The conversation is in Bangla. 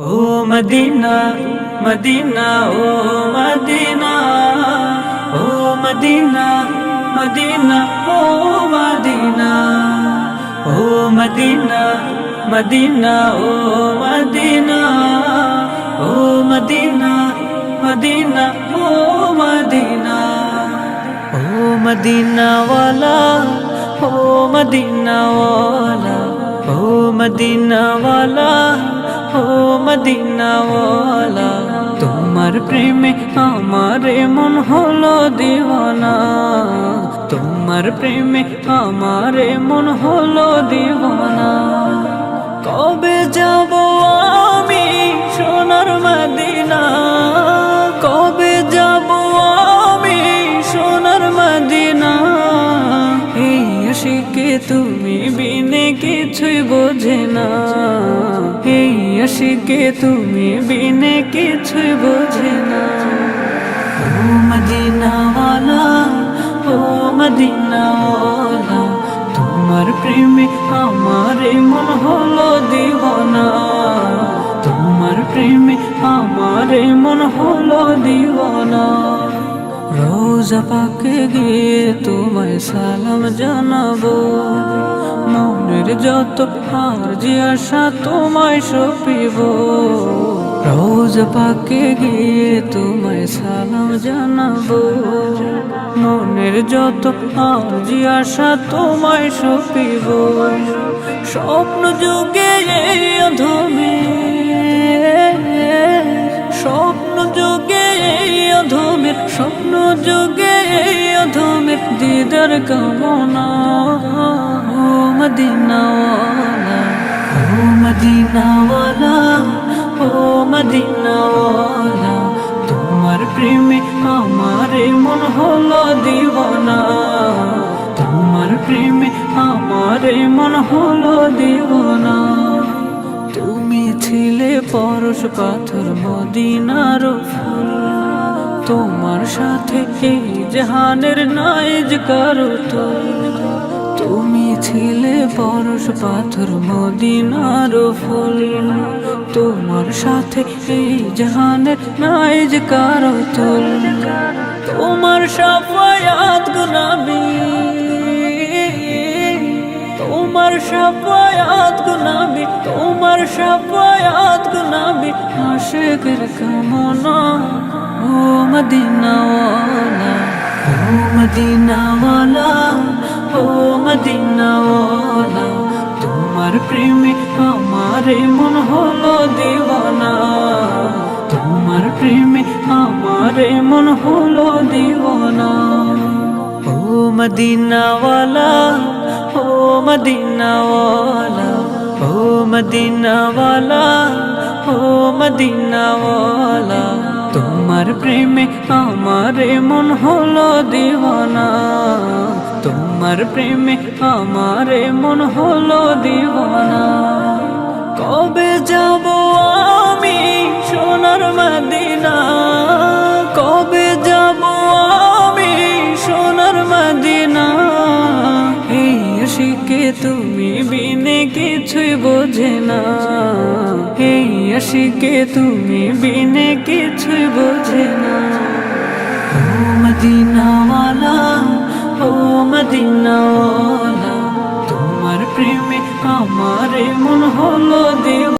ও Medina Medina oh Medina oh Medina Medina oh Medina oh Medina Medina oh Medina oh Medina Medina oh Medina oh Medina ওয়ালা ও মদিনা ওয়ালা ও মদিনা ওয়ালা ও মদিনা ওয়ালা তোমার প্রেমে আমারে মন হলো দিওয়ানা তোমার প্রেমে আমারে মন হলো দিওয়ানা কবে যাব আমি সোনার মদিনা কবে যাব আমি সোনার মদিনা এই আশিকে তুমি বিনে কিছুই বোঝে না এই আশিকে তুমি বিনে কিছুই বোঝে না ও মদিনা ওয়ালা ও মদিনা ওয়ালা তোমার প্রেমে আমারে মন হলো দিওয়ানা তোমার প্রেমে আমারে মন হলো দিওয়ানা রোজা পাকে গিয়ে তোমায় সালাম জানাবো মনের যত আরজি আশা তোমায় সপিব রোজা পাকে গিয়ে তোমায় সালাম জানাবো মনের যত আরজি আশা তোমায় সপিব স্বপ্ন যুগে এই অধমে স্বপ্ন যুগে এই অধমের স্বপ্ন যুগে এই অধমের দিদার কামনা ও মদিনা ওয়ালা ও মদিনা ওয়ালা ও মদিনা ওয়ালা তোমার প্রেমে আমারে মন হলো দিওয়ানা তোমার প্রেমে আমারে মন হলো দিওয়ানা তুমি ছিলে পরশ পাথর মদিনার ফুল তোমার সাথে এই জাহানের নাইজ কারো তো তুমি ছিলে পরশ পাথর মদিনার ফুল তোমার সাথে এই জাহানের নাইজ কারো তুল তোমার শাফায়াত গুনাবি তোমার শাফায়াত গুনাবি তোমার শাফায়াত গুনাবি আশিকের কামনা ও মদিনা ওয়ালা ও মদিনা ওয়ালা ও মদিনা ওয়ালা তোমার প্রেমে আমারে মন হলো দিওয়ানা তোমার প্রেমে আমারে মন হলো দিওয়ানা ও মদিনা ওয়ালা ও মদিনা ওয়ালা ও মদিনা ওয়ালা ও মদিনা ওয়ালা তোমার প্রেমে আমারে মন হলো দিওয়ানা তোমার প্রেমে আমারে মন হলো দিওয়ানা কবে যাব আমি সোনার মদিনা কবে যাব আমি সোনার মদিনা এই আশিকে তুমি বিনে কিছুই বোঝে না এই আশিকে তুমি বিনে কিছুই বোঝে না ও মদিনা ওয়ালা ও মদিনা ওয়ালা তোমার প্রেমে আমারে মন হলো দিওয়ানা